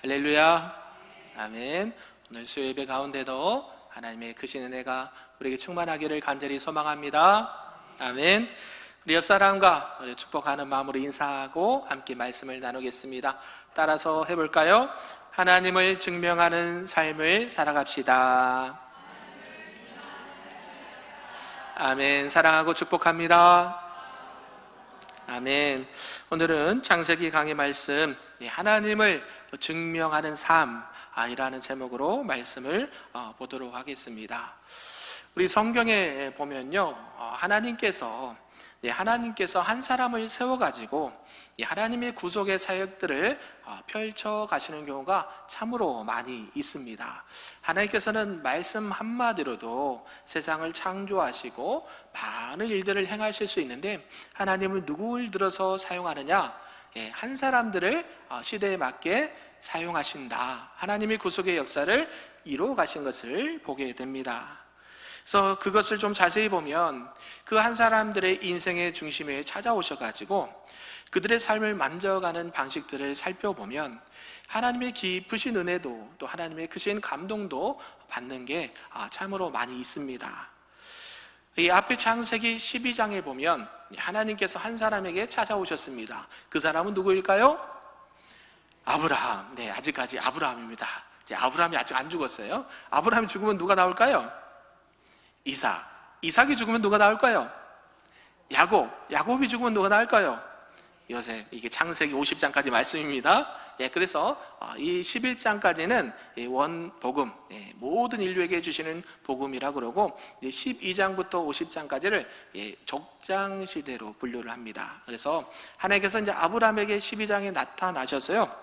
할렐루야. 아멘. 오늘 수요예배 가운데도 하나님의 크신 은혜가 우리에게 충만하기를 간절히 소망합니다. 아멘. 우리 옆 사람과 우리 축복하는 마음으로 인사하고 함께 말씀을 나누겠습니다. 따라서 해볼까요? 하나님을 증명하는 삶을 살아갑시다. 아멘. 사랑하고 축복합니다. 아멘. 오늘은 창세기 강의 말씀, 하나님을 증명하는 삶이라는 제목으로 말씀을 보도록 하겠습니다. 우리 성경에 보면요, 하나님께서 한 사람을 세워가지고 하나님의 구속의 사역들을 펼쳐 가시는 경우가 참으로 많이 있습니다. 하나님께서는 말씀 한마디로도 세상을 창조하시고 많은 일들을 행하실 수 있는데, 하나님은 누구를 들어서 사용하느냐? 한 사람들을 시대에 맞게 사용하신다. 하나님의 구속의 역사를 이루어 가신 것을 보게 됩니다. 그래서 그것을 좀 자세히 보면 그 한 사람들의 인생의 중심에 찾아오셔가지고 그들의 삶을 만져가는 방식들을 살펴보면 하나님의 깊으신 은혜도 또 하나님의 크신 감동도 받는 게 참으로 많이 있습니다. 이 앞에 창세기 12장에 보면 하나님께서 한 사람에게 찾아오셨습니다. 그 사람은 누구일까요? 아브라함. 아직까지 아브라함입니다. 아브라함이 아직 안 죽었어요. 아브라함이 죽으면 누가 나올까요? 이삭이 죽으면 누가 나올까요? 야곱이 죽으면 누가 나올까요? 요셉. 이게 창세기 50장까지 말씀입니다. 그래서 이 11장까지는 원복음, 모든 인류에게 해주시는 복음이라 그러고 12장부터 50장까지를 족장시대로 분류를 합니다. 그래서 하나님께서 이제 아브라함에게 12장에 나타나셔서요,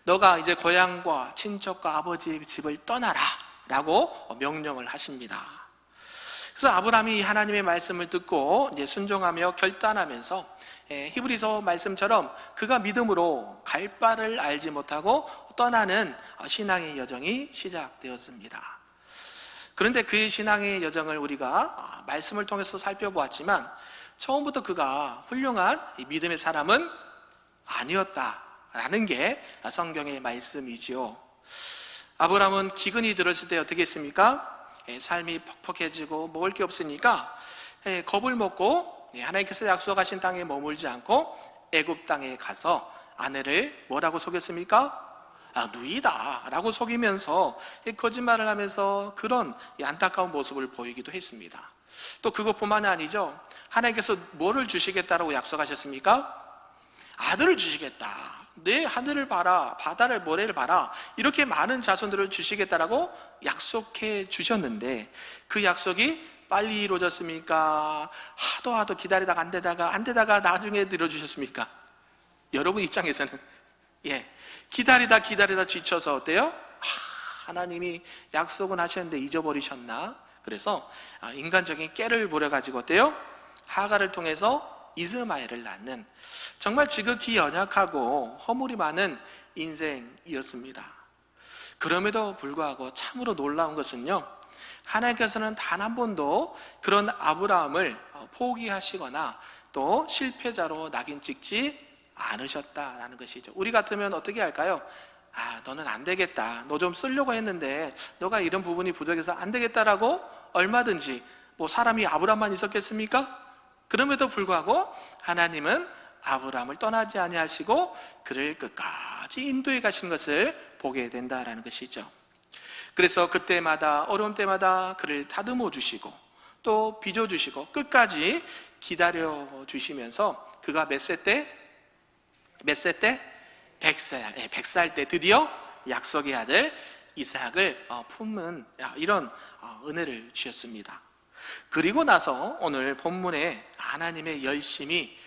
너가 이제 고향과 친척과 아버지의 집을 떠나라 라고 명령을 하십니다. 그래서 아브라함이 하나님의 말씀을 듣고 이제 순종하며 결단하면서 히브리서 말씀처럼 그가 믿음으로 갈 바를 알지 못하고 떠나는 신앙의 여정이 시작되었습니다. 그런데 그의 신앙의 여정을 우리가 말씀을 통해서 살펴보았지만 처음부터 그가 훌륭한 믿음의 사람은 아니었다라는 게 성경의 말씀이지요. 아브라함은 기근이 들었을 때 어떻게 했습니까? 삶이 퍽퍽해지고 먹을 게 없으니까 겁을 먹고 하나님께서 약속하신 땅에 머물지 않고 애굽 땅에 가서 아내를 뭐라고 속였습니까? 누이다 라고 속이면서 거짓말을 하면서 그런 안타까운 모습을 보이기도 했습니다. 또 그것뿐만이 아니죠. 하나님께서 뭐를 주시겠다라고 약속하셨습니까? 아들을 주시겠다. 내 하늘을 봐라, 바다를, 모래를 봐라, 이렇게 많은 자손들을 주시겠다라고 약속해 주셨는데 그 약속이 빨리 이루어졌습니까? 하도 기다리다가 안 되다가 나중에 들어주셨습니까? 여러분 입장에서는 기다리다 지쳐서 어때요? 하나님이 약속은 하셨는데 잊어버리셨나? 그래서 인간적인 깨를 부려가지고 어때요? 하갈을 통해서 이스마엘을 낳는 정말 지극히 연약하고 허물이 많은 인생이었습니다. 그럼에도 불구하고 참으로 놀라운 것은요, 하나님께서는 단 한 번도 그런 아브라함을 포기하시거나 또 실패자로 낙인 찍지 않으셨다라는 것이죠. 우리 같으면 어떻게 할까요? 너는 안 되겠다, 너 좀 쓰려고 했는데 너가 이런 부분이 부족해서 안 되겠다라고 얼마든지, 사람이 아브라함만 있었겠습니까? 그럼에도 불구하고 하나님은 아브라함을 떠나지 아니하시고 그를 끝까지 인도해 가시는 것을 보게 된다라는 것이죠. 그래서 그때마다 어려운 때마다 그를 다듬어 주시고 또 빚어 주시고 끝까지 기다려 주시면서 그가 몇 세 때? 100살 때 드디어 약속의 아들 이삭을 품은 이런 은혜를 주셨습니다. 그리고 나서 오늘 본문에 하나님의 열심이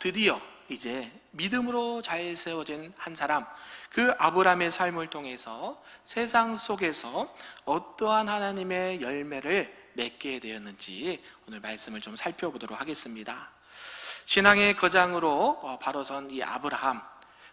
드디어 이제 믿음으로 잘 세워진 한 사람, 그 아브라함의 삶을 통해서 세상 속에서 어떠한 하나님의 열매를 맺게 되었는지 오늘 말씀을 좀 살펴보도록 하겠습니다. 신앙의 거장으로 바로 선 이 아브라함,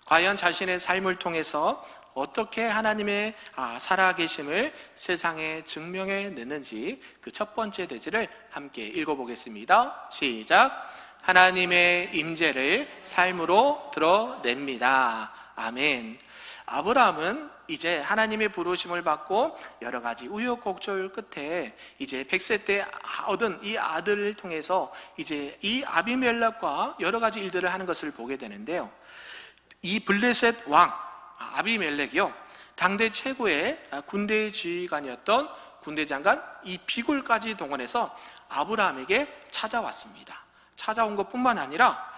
과연 자신의 삶을 통해서 어떻게 하나님의 살아계심을 세상에 증명해 내는지 그 첫 번째 대지를 함께 읽어보겠습니다. 시작. 하나님의 임재를 삶으로 드러냅니다. 아멘. 아브라함은 이제 하나님의 부르심을 받고 여러 가지 우여곡절 끝에 이제 100세 때 얻은 이 아들을 통해서 이제 이 아비멜렉과 여러 가지 일들을 하는 것을 보게 되는데요. 이 블레셋 왕 아비멜렉이요, 당대 최고의 군대 지휘관이었던 군대 장관 이 비골까지 동원해서 아브라함에게 찾아왔습니다. 찾아온 것뿐만 아니라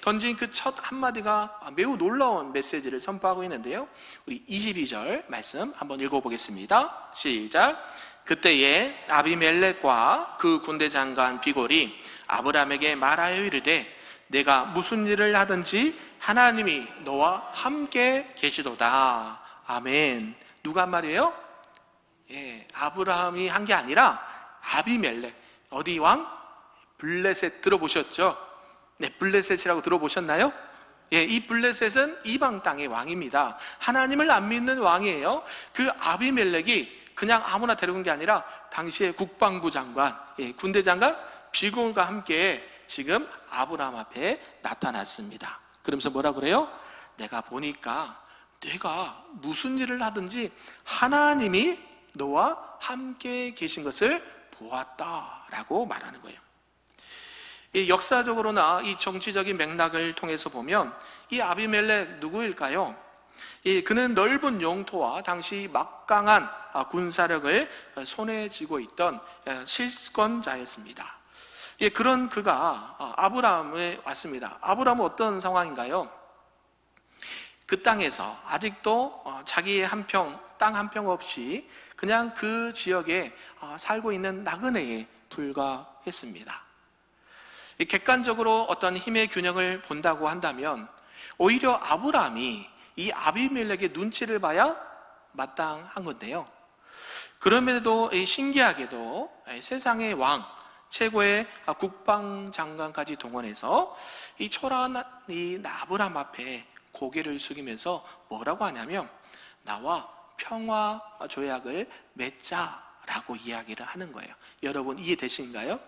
던진 그 첫 한마디가 매우 놀라운 메시지를 선포하고 있는데요. 우리 22절 말씀 한번 읽어보겠습니다. 시작. 그때에 아비멜렉과 그 군대 장관 비골이 아브라함에게 말하여 이르되 내가 무슨 일을 하든지 하나님이 너와 함께 계시도다. 아멘. 누가 한 말이에요? 아브라함이 한 게 아니라 아비멜렉, 어디 왕? 블레셋 들어보셨죠? 네, 블레셋이라고 들어보셨나요? 이 블레셋은 이방 땅의 왕입니다. 하나님을 안 믿는 왕이에요. 그 아비멜렉이 그냥 아무나 데려온 게 아니라 당시의 국방부 장관, 군대 장관 비골과 함께 지금 아브라함 앞에 나타났습니다. 그러면서 뭐라 그래요? 내가 보니까 내가 무슨 일을 하든지 하나님이 너와 함께 계신 것을 보았다라고 말하는 거예요. 이 역사적으로나 이 정치적인 맥락을 통해서 보면 이 아비멜렉 누구일까요? 그는 넓은 영토와 당시 막강한 군사력을 손에 쥐고 있던 실권자였습니다. 그런 그가 아브라함에 왔습니다. 아브라함은 어떤 상황인가요? 그 땅에서 아직도 자기의 땅 한 평 없이 그냥 그 지역에 살고 있는 나그네에 불과했습니다. 객관적으로 어떤 힘의 균형을 본다고 한다면 오히려 아브라함이 이 아비멜렉의 눈치를 봐야 마땅한 건데요. 그럼에도 신기하게도 세상의 왕, 최고의 국방장관까지 동원해서 이 초라한 이 아브라함 앞에 고개를 숙이면서 뭐라고 하냐면 나와 평화 조약을 맺자라고 이야기를 하는 거예요. 여러분 이해되신가요?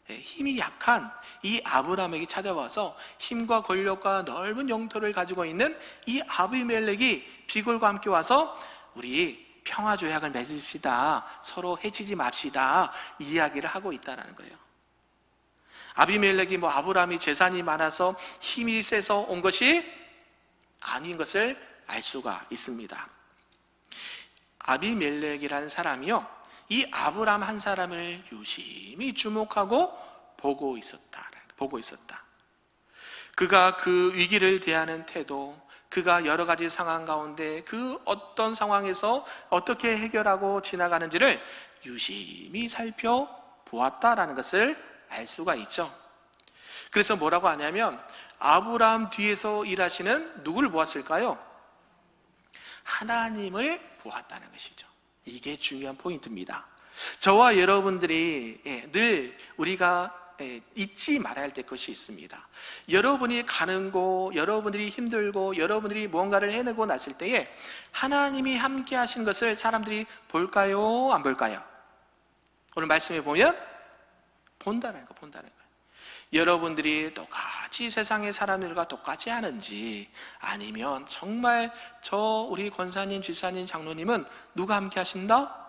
힘이 약한 이 아브라함에게 찾아와서 힘과 권력과 넓은 영토를 가지고 있는 이 아비멜렉이 비골과 함께 와서 우리 평화 조약을 맺읍시다, 서로 해치지 맙시다 이야기를 하고 있다는 거예요. 아비멜렉이 아브라함이 재산이 많아서 힘이 세서 온 것이 아닌 것을 알 수가 있습니다. 아비멜렉이라는 사람이요, 이 아브라함 한 사람을 유심히 주목하고 보고 있었다. 그가 그 위기를 대하는 태도, 그가 여러 가지 상황 가운데 그 어떤 상황에서 어떻게 해결하고 지나가는지를 유심히 살펴보았다라는 것을 알 수가 있죠. 그래서 뭐라고 하냐면 아브라함 뒤에서 일하시는 누구를 보았을까요? 하나님을 보았다는 것이죠. 이게 중요한 포인트입니다. 저와 여러분들이 늘 우리가 잊지 말아야 할 것이 있습니다. 여러분이 가는 곳, 여러분들이 힘들고 여러분들이 무언가를 해내고 났을 때에 하나님이 함께 하신 것을 사람들이 볼까요? 안 볼까요? 오늘 말씀에 보면 본다는 거예요. 여러분들이 똑같이 세상의 사람들과 똑같이 하는지, 아니면 정말 우리 권사님, 지사님, 장로님은 누가 함께 하신다?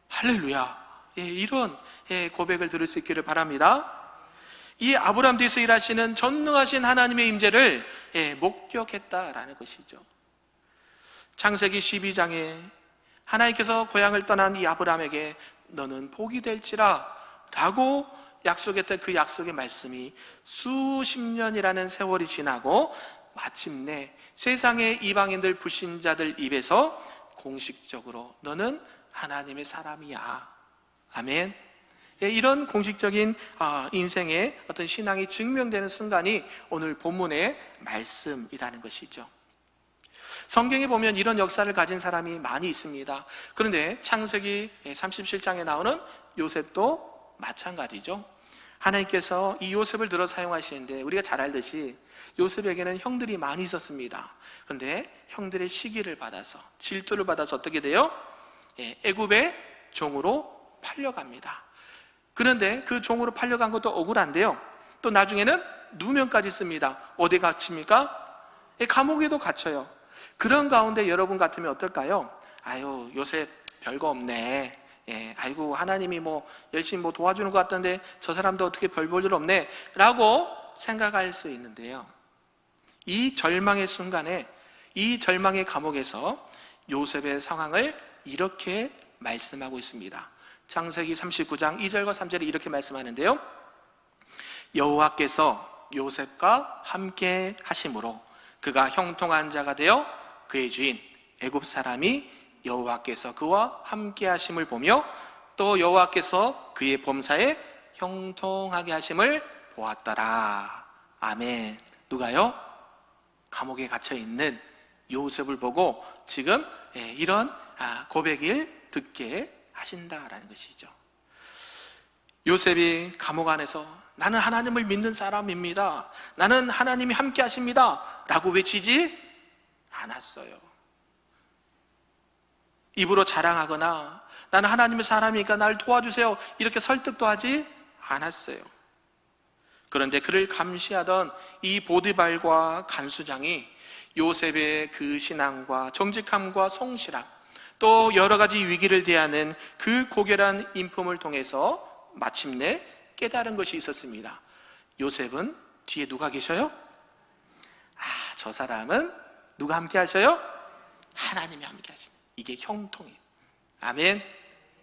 할렐루야. 이런 고백을 들을 수 있기를 바랍니다. 이 아브라함 뒤에서 일하시는 전능하신 하나님의 임재를 목격했다라는 것이죠. 창세기 12장에 하나님께서 고향을 떠난 이 아브라함에게 너는 복이 될지라 라고 약속했던 그 약속의 말씀이 수십 년이라는 세월이 지나고 마침내 세상의 이방인들 불신자들 입에서 공식적으로 너는 하나님의 사람이야. 아멘. 이런 공식적인 인생의 어떤 신앙이 증명되는 순간이 오늘 본문의 말씀이라는 것이죠. 성경에 보면 이런 역사를 가진 사람이 많이 있습니다. 그런데 창세기 37장에 나오는 요셉도 마찬가지죠. 하나님께서 이 요셉을 들어 사용하시는데 우리가 잘 알듯이 요셉에게는 형들이 많이 있었습니다. 그런데 형들의 시기를 받아서, 질투를 받아서 어떻게 돼요? 애굽의 종으로 팔려갑니다. 그런데 그 종으로 팔려간 것도 억울한데요, 또 나중에는 누명까지 씁니다. 어디 갇힙니까? 감옥에도 갇혀요. 그런 가운데 여러분 같으면 어떨까요? 아유, 요새 별거 없네. 예, 아이고, 하나님이 열심히 도와주는 것 같던데 저 사람도 어떻게 별 볼 일 없네 라고 생각할 수 있는데요, 이 절망의 순간에, 이 절망의 감옥에서 요셉의 상황을 이렇게 말씀하고 있습니다. 창세기 39장 2절과 3절에 이렇게 말씀하는데요, 여호와께서 요셉과 함께 하심으로 그가 형통한 자가 되어 그의 주인 애굽 사람이 여호와께서 그와 함께 하심을 보며 또 여호와께서 그의 범사에 형통하게 하심을 보았더라. 아멘. 누가요? 감옥에 갇혀 있는 요셉을 보고 지금 이런 고백을 듣게 하신다라는 것이죠. 요셉이 감옥 안에서 나는 하나님을 믿는 사람입니다, 나는 하나님이 함께 하십니다 라고 외치지 않았어요. 입으로 자랑하거나 나는 하나님의 사람이니까 나를 도와주세요 이렇게 설득도 하지 않았어요. 그런데 그를 감시하던 이 보디발과 간수장이 요셉의 그 신앙과 정직함과 성실함, 또 여러 가지 위기를 대하는 그 고결한 인품을 통해서 마침내 깨달은 것이 있었습니다. 요셉은 뒤에 누가 계셔요? 저 사람은 누가 함께 하셔요? 하나님이 함께 하시는, 이게 형통이에요. 아멘.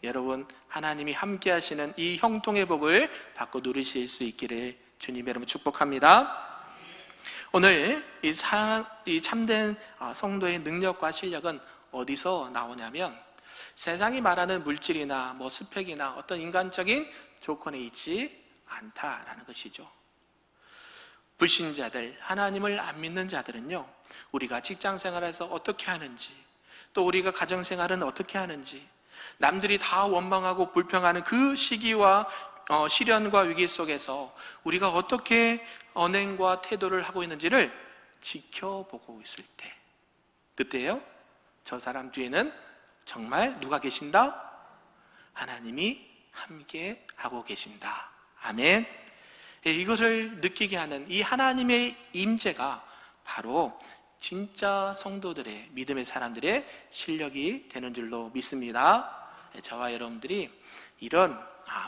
여러분, 하나님이 함께 하시는 이 형통의 복을 받고 누리실 수 있기를 주님 여러분 축복합니다. 오늘 이 참된 성도의 능력과 실력은 어디서 나오냐면 세상이 말하는 물질이나 스펙이나 어떤 인간적인 조건에 있지 않다라는 것이죠. 불신자들, 하나님을 안 믿는 자들은요, 우리가 직장생활에서 어떻게 하는지, 또 우리가 가정생활은 어떻게 하는지, 남들이 다 원망하고 불평하는 그 시기와 시련과 위기 속에서 우리가 어떻게 언행과 태도를 하고 있는지를 지켜보고 있을 때, 그때요, 저 사람 뒤에는 정말 누가 계신다? 하나님이 함께 하고 계신다. 아멘. 이것을 느끼게 하는 이 하나님의 임재가 바로 진짜 성도들의, 믿음의 사람들의 실력이 되는 줄로 믿습니다. 저와 여러분들이 이런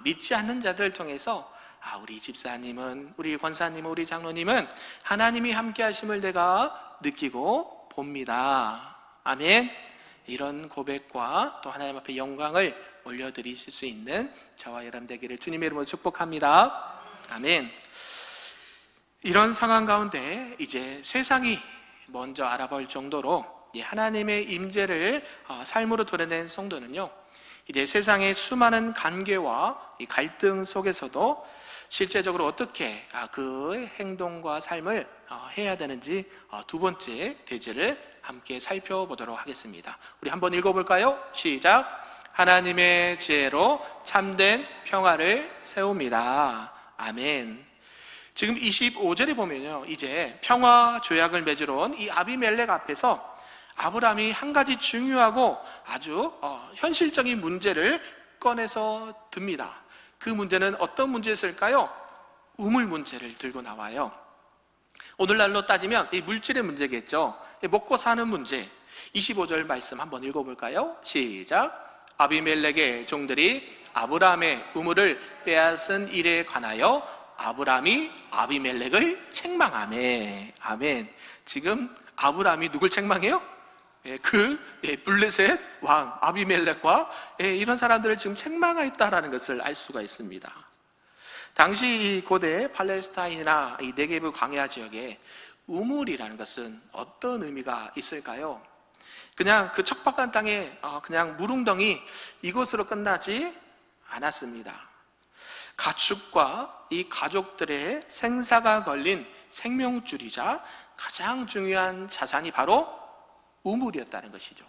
믿지 않는 자들을 통해서 우리 집사님은, 우리 권사님은, 우리 장로님은 하나님이 함께 하심을 내가 느끼고 봅니다. 아멘. 이런 고백과 또 하나님 앞에 영광을 올려드리실 수 있는 저와 여러분 되기를 주님의 이름으로 축복합니다. 아멘. 이런 상황 가운데 이제 세상이 먼저 알아볼 정도로 하나님의 임재를 삶으로 드러낸 성도는요, 이제 세상의 수많은 관계와 이 갈등 속에서도 실제적으로 어떻게 그 행동과 삶을 해야 되는지 두 번째 대제를 함께 살펴보도록 하겠습니다. 우리 한번 읽어볼까요? 시작. 하나님의 지혜로 참된 평화를 세웁니다. 아멘. 지금 25절에 보면요, 이제 평화 조약을 맺으러 온 이 아비멜렉 앞에서 아브라함이 한 가지 중요하고 아주 현실적인 문제를 꺼내서 듭니다. 그 문제는 어떤 문제였을까요? 우물 문제를 들고 나와요. 오늘날로 따지면 이 물질의 문제겠죠. 먹고 사는 문제. 25절 말씀 한번 읽어볼까요? 시작. 아비멜렉의 종들이 아브라함의 우물을 빼앗은 일에 관하여 아브라함이 아비멜렉을 책망하매. 아멘. 지금 아브라함이 누굴 책망해요? 블레셋 왕 아비멜렉과 이런 사람들을 지금 책망하였다라는 것을 알 수가 있습니다. 당시 고대 팔레스타인이나 이 네게브 광야 지역에 우물이라는 것은 어떤 의미가 있을까요? 그냥 그 척박한 땅에 그냥 무릉덩이, 이것으로 끝나지 않았습니다. 가축과 이 가족들의 생사가 걸린 생명줄이자 가장 중요한 자산이 바로 우물이었다는 것이죠.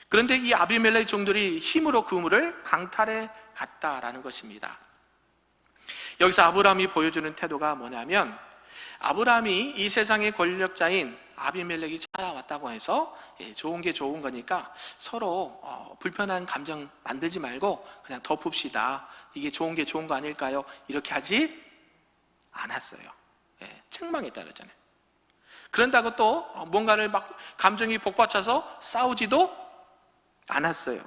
그런데 이 아비멜렉 종들이 힘으로 그 우물을 강탈해 갔다라는 것입니다. 여기서 아브라함이 보여주는 태도가 뭐냐면, 아브라함이 이 세상의 권력자인 아비멜렉이 찾아왔다고 해서 좋은 게 좋은 거니까 서로 불편한 감정 만들지 말고 그냥 덮읍시다, 이게 좋은 게 좋은 거 아닐까요? 이렇게 하지 않았어요. 책망했다 그러잖아요. 그런다고 또 뭔가를 막 감정이 복받쳐서 싸우지도 않았어요.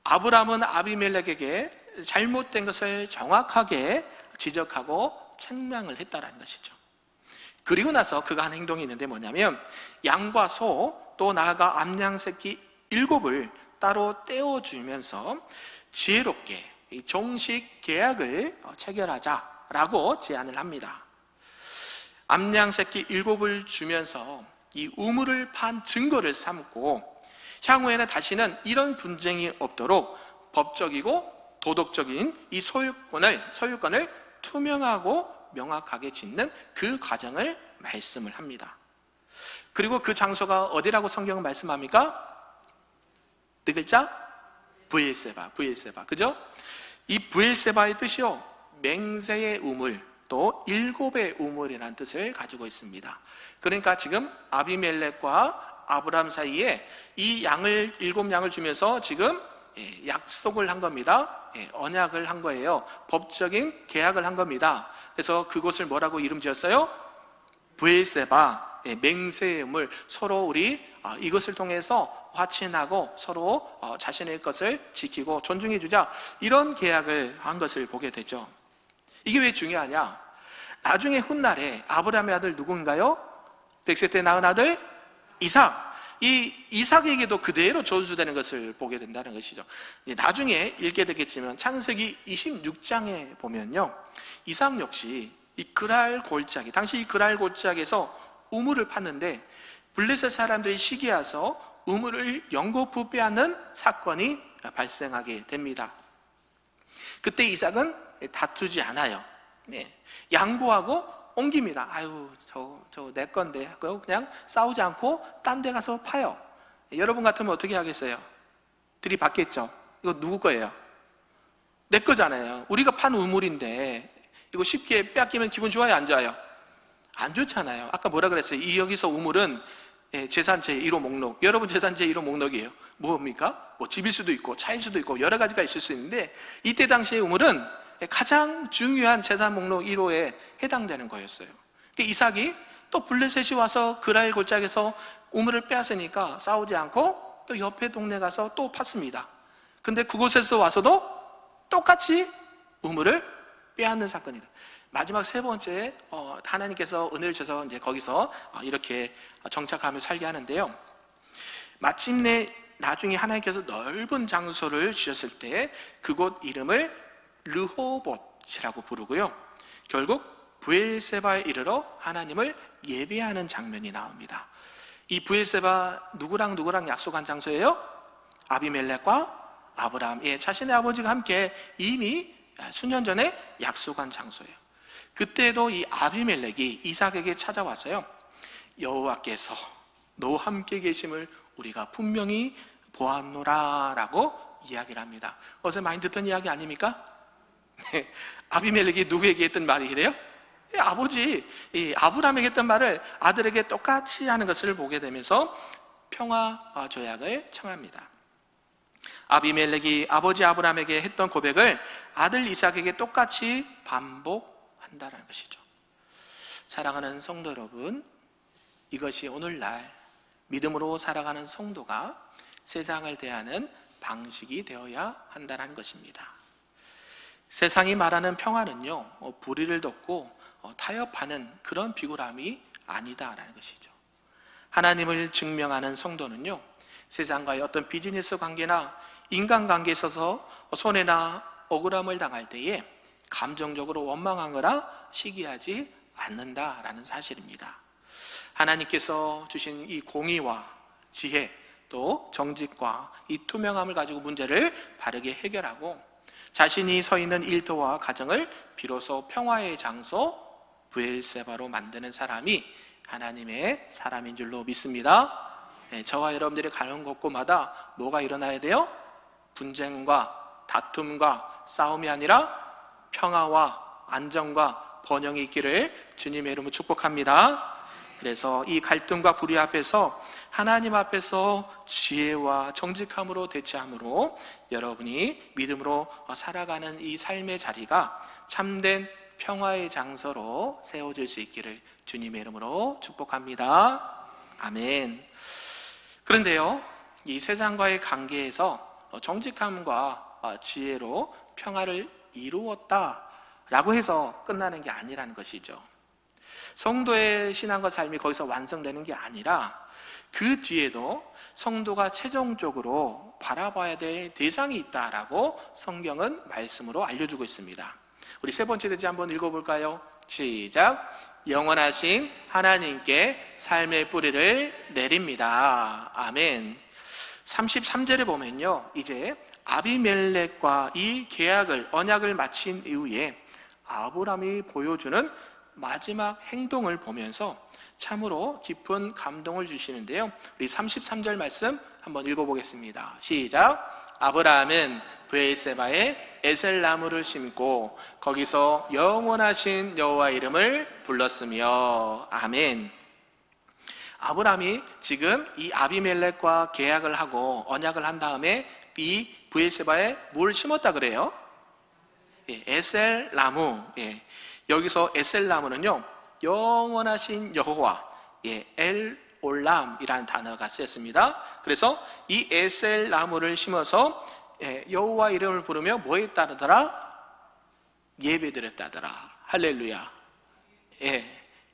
아브라함은 아비멜렉에게 잘못된 것을 정확하게 지적하고 책망을 했다는 것이죠. 그리고 나서 그가 한 행동이 있는데 뭐냐면 양과 소 또 나아가 암양 새끼 7을 따로 떼어주면서 지혜롭게 이 종식 계약을 체결하자라고 제안을 합니다. 암양 새끼 7을 주면서 이 우물을 판 증거를 삼고 향후에는 다시는 이런 분쟁이 없도록 법적이고 도덕적인 이 소유권을 투명하고 명확하게 짓는 그 과정을 말씀을 합니다. 그리고 그 장소가 어디라고 성경은 말씀합니까? 네 글자? 브엘세바. 그죠? 이 브엘세바의 뜻이요, 맹세의 우물, 또 7의 우물이라는 뜻을 가지고 있습니다. 그러니까 지금 아비멜렉과 아브라함 사이에 이 7양을 주면서 지금 약속을 한 겁니다. 언약을 한 거예요. 법적인 계약을 한 겁니다. 그래서 그곳을 뭐라고 이름 지었어요? 브엘세바, 맹세의 우물. 서로 우리 이것을 통해서 화친하고 서로 자신의 것을 지키고 존중해 주자, 이런 계약을 한 것을 보게 되죠. 이게 왜 중요하냐? 나중에 훗날에 아브라함의 아들 누군가요? 100세 때 낳은 아들 이삭. 이 이삭에게도 그대로 전수되는 것을 보게 된다는 것이죠. 나중에 읽게 되겠지만 창세기 26장에 보면요, 이삭 역시 이 그랄 골짜기, 당시 이 그랄 골짜기에서 우물을 팠는데 블레셋 사람들이 시기해서 우물을 연거푸 빼앗는 사건이 발생하게 됩니다. 그때 이삭은 다투지 않아요. 양보하고 옮깁니다. 아유, 저 내 건데 하고 그냥 싸우지 않고 딴 데 가서 파요. 여러분 같으면 어떻게 하겠어요? 들이받겠죠. 이거 누구 거예요? 내 거잖아요. 우리가 판 우물인데 이거 쉽게 뺏기면 기분 좋아요, 안 좋아요? 안 좋잖아요. 아까 뭐라 그랬어요? 여기서 우물은 재산 제1호 목록. 여러분 재산 제1호 목록이에요. 뭡니까? 뭐 집일 수도 있고 차일 수도 있고 여러 가지가 있을 수 있는데, 이때 당시의 우물은 가장 중요한 재산 목록 1호에 해당되는 거였어요. 이삭이 또 블레셋이 와서 그랄 골짜기에서 우물을 빼앗으니까 싸우지 않고 또 옆에 동네 가서 또 팠습니다. 근데 그곳에서 와서도 똑같이 우물을 빼앗는 사건이에요. 마지막 세 번째, 하나님께서 은혜를 주셔서 이제 거기서 이렇게 정착하며 살게 하는데요. 마침내 나중에 하나님께서 넓은 장소를 주셨을 때 그곳 이름을 르호봇이라고 부르고요. 결국 브엘세바에 이르러 하나님을 예배하는 장면이 나옵니다. 이 브엘세바 누구랑 약속한 장소예요? 아비멜렉과 아브라함, 자신의 아버지가 함께 이미 수년 전에 약속한 장소예요. 그때도 이 아비멜렉이 이삭에게 찾아와서요, 여호와께서 너와 함께 계심을 우리가 분명히 보았노라 라고 이야기를 합니다. 어제 많이 듣던 이야기 아닙니까? 아비멜렉이 누구에게 했던 말이래요? 아버지 아브라함에게 했던 말을 아들에게 똑같이 하는 것을 보게 되면서 평화 조약을 청합니다. 아비멜렉이 아버지 아브라함에게 했던 고백을 아들 이삭에게 똑같이 반복한다는 것이죠. 사랑하는 성도 여러분, 이것이 오늘날 믿음으로 살아가는 성도가 세상을 대하는 방식이 되어야 한다는 것입니다. 세상이 말하는 평화는요, 불의를 덮고 타협하는 그런 비굴함이 아니다라는 것이죠. 하나님을 증명하는 성도는요, 세상과의 어떤 비즈니스 관계나 인간관계에 있어서 손해나 억울함을 당할 때에 감정적으로 원망하거나 시기하지 않는다라는 사실입니다. 하나님께서 주신 이 공의와 지혜, 또 정직과 이 투명함을 가지고 문제를 바르게 해결하고 자신이 서 있는 일터와 가정을 비로소 평화의 장소 브엘세바로 만드는 사람이 하나님의 사람인 줄로 믿습니다. 저와 여러분들이 가는 곳곳마다 뭐가 일어나야 돼요? 분쟁과 다툼과 싸움이 아니라 평화와 안정과 번영이 있기를 주님의 이름으로 축복합니다. 그래서 이 갈등과 불의 앞에서 하나님 앞에서 지혜와 정직함으로 대처함으로 여러분이 믿음으로 살아가는 이 삶의 자리가 참된 평화의 장소로 세워질 수 있기를 주님의 이름으로 축복합니다. 아멘. 그런데요, 이 세상과의 관계에서 정직함과 지혜로 평화를 이루었다라고 해서 끝나는 게 아니라는 것이죠. 성도의 신앙과 삶이 거기서 완성되는 게 아니라 그 뒤에도 성도가 최종적으로 바라봐야 될 대상이 있다라고 성경은 말씀으로 알려주고 있습니다. 우리 세 번째 대지 한번 읽어볼까요? 시작. 영원하신 하나님께 삶의 뿌리를 내립니다. 아멘. 33절에 보면요, 이제 아비멜렉과 이 계약을, 언약을 마친 이후에 아브라함이 보여주는 마지막 행동을 보면서 참으로 깊은 감동을 주시는데요, 우리 33절 말씀 한번 읽어보겠습니다. 시작. 아브라함은 브엘세바에 에셀나무를 심고 거기서 영원하신 여호와 이름을 불렀으며. 아멘. 아브라함이 지금 이 아비멜렉과 계약을 하고 언약을 한 다음에 이 브엘세바에 뭘 심었다 그래요? 에셀나무. 여기서 에셀나무는요, 영원하신 여호와, 엘올람이라는 단어가 쓰였습니다. 그래서 이 에셀나무를 심어서 여호와 이름을 부르며 뭐에 따르더라? 예배드렸다더라. 할렐루야.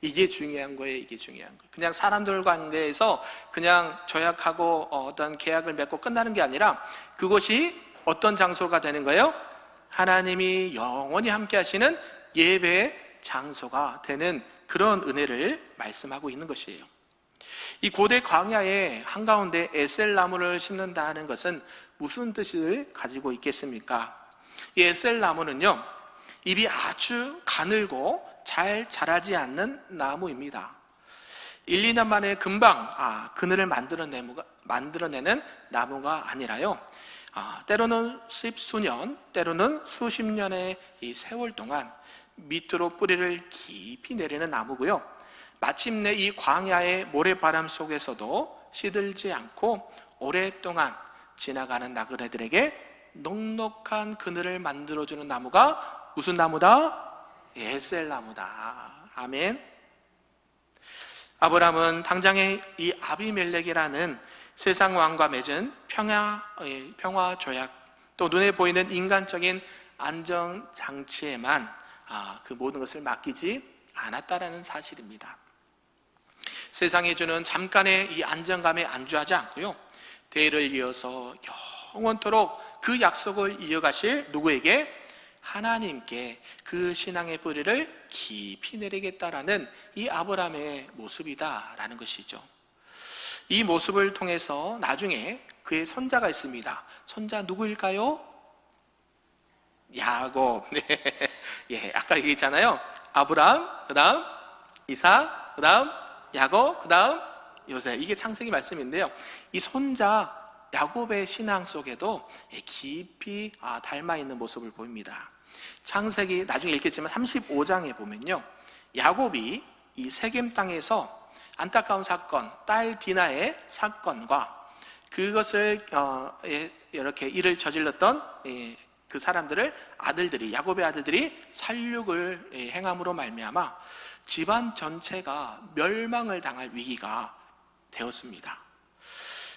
이게 중요한 거예요. 이게 중요한 거예요. 그냥 사람들 관계에서 그냥 조약하고 어떤 계약을 맺고 끝나는 게 아니라 그것이 어떤 장소가 되는 거예요? 하나님이 영원히 함께 하시는 예배의 장소가 되는 그런 은혜를 말씀하고 있는 것이에요. 이 고대 광야의 한가운데 에셀나무를 심는다는 것은 무슨 뜻을 가지고 있겠습니까? 이 에셀나무는요, 잎이 아주 가늘고 잘 자라지 않는 나무입니다. 1, 2년 만에 금방 그늘을 만들어내는 나무가 아니라요, 때로는 십수년, 때로는 수십 년의 이 세월 동안 밑으로 뿌리를 깊이 내리는 나무고요, 마침내 이 광야의 모래바람 속에서도 시들지 않고 오랫동안 지나가는 나그네들에게 넉넉한 그늘을 만들어주는 나무가 무슨 나무다? 에셀나무다. 아멘. 아브라함은 당장에 이 아비멜렉이라는 세상 왕과 맺은 평화 조약, 또 눈에 보이는 인간적인 안정장치에만 그 모든 것을 맡기지 않았다라는 사실입니다. 세상에 주는 잠깐의 이 안정감에 안주하지 않고요, 대를 이어서 영원토록 그 약속을 이어가실 누구에게? 하나님께 그 신앙의 뿌리를 깊이 내리겠다라는 이 아브라함의 모습이다라는 것이죠. 이 모습을 통해서 나중에 그의 손자가 있습니다. 손자 누구일까요? 야곱. 아까 얘기했잖아요. 아브라함, 그 다음 이삭, 그 다음 야곱, 그 다음 요셉. 이게 창세기 말씀인데요, 이 손자 야곱의 신앙 속에도 깊이 닮아있는 모습을 보입니다. 창세기 나중에 읽겠지만 35장에 보면요, 야곱이 이 세겜 땅에서 안타까운 사건, 딸 디나의 사건과 그것을 이렇게 일을 저질렀던 그 사람들을 야곱의 아들들이 살육을 행함으로 말미암아 집안 전체가 멸망을 당할 위기가 되었습니다.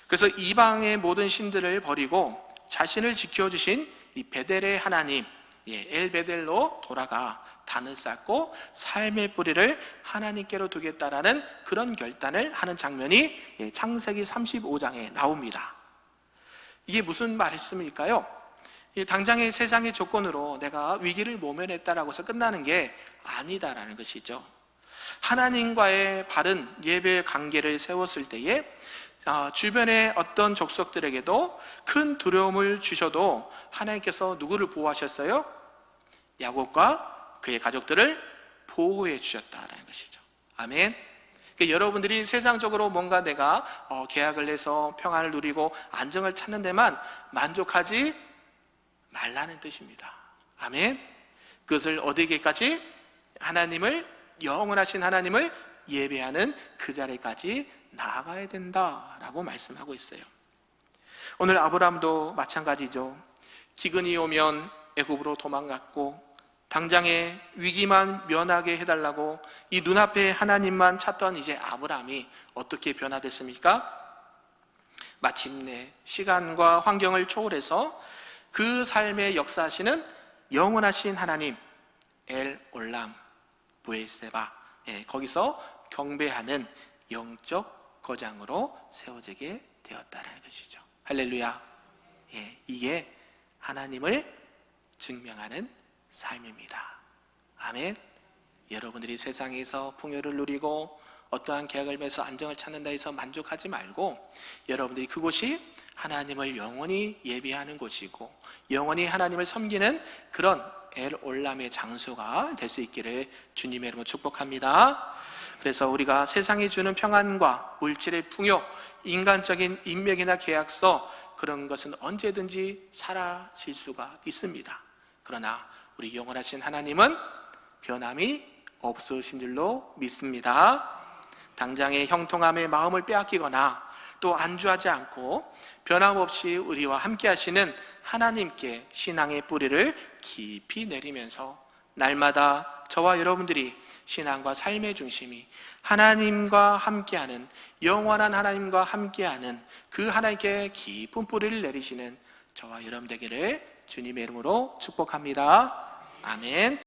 그래서 이방의 모든 신들을 버리고 자신을 지켜주신 이 베델의 하나님, 엘베델로 돌아가 단을 쌓고 삶의 뿌리를 하나님께로 두겠다라는 그런 결단을 하는 장면이 창세기 35장에 나옵니다. 이게 무슨 말씀일까요? 당장의 세상의 조건으로 내가 위기를 모면했다라고 해서 끝나는 게 아니다라는 것이죠. 하나님과의 바른 예배 관계를 세웠을 때에 주변의 어떤 족속들에게도 큰 두려움을 주셔도 하나님께서 누구를 보호하셨어요? 야곱과 그의 가족들을 보호해 주셨다라는 것이죠. 아멘. 그러니까 여러분들이 세상적으로 뭔가 내가 계약을 해서 평안을 누리고 안정을 찾는 데만 만족하지 말라는 뜻입니다. 아멘. 그것을 얻기까지 하나님을, 영원하신 하나님을 예배하는 그 자리까지 나아가야 된다라고 말씀하고 있어요. 오늘 아브라함도 마찬가지죠. 기근이 오면 애굽으로 도망갔고 당장의 위기만 면하게 해달라고 이 눈앞에 하나님만 찾던 이제 아브라함이 어떻게 변화됐습니까? 마침내 시간과 환경을 초월해서 그 삶의 역사하시는 영원하신 하나님 엘 올람 브에세바, 거기서 경배하는 영적 거장으로 세워지게 되었다는 것이죠. 할렐루야. 이게 하나님을 증명하는 삶입니다. 아멘. 여러분들이 세상에서 풍요를 누리고 어떠한 계약을 맺어서 안정을 찾는다 해서 만족하지 말고, 여러분들이 그곳이 하나님을 영원히 예비하는 곳이고 영원히 하나님을 섬기는 그런 엘 올람의 장소가 될 수 있기를 주님의 이름으로 축복합니다. 그래서 우리가 세상이 주는 평안과 물질의 풍요, 인간적인 인맥이나 계약서, 그런 것은 언제든지 사라질 수가 있습니다. 그러나 우리 영원하신 하나님은 변함이 없으신 줄로 믿습니다. 당장의 형통함의 마음을 빼앗기거나 또 안주하지 않고 변함없이 우리와 함께 하시는 하나님께 신앙의 뿌리를 깊이 내리면서 날마다 저와 여러분들이 신앙과 삶의 중심이 하나님과 함께하는, 영원한 하나님과 함께하는 그 하나님께 깊은 뿌리를 내리시는 저와 여러분 되기를 주님의 이름으로 축복합니다. 아멘.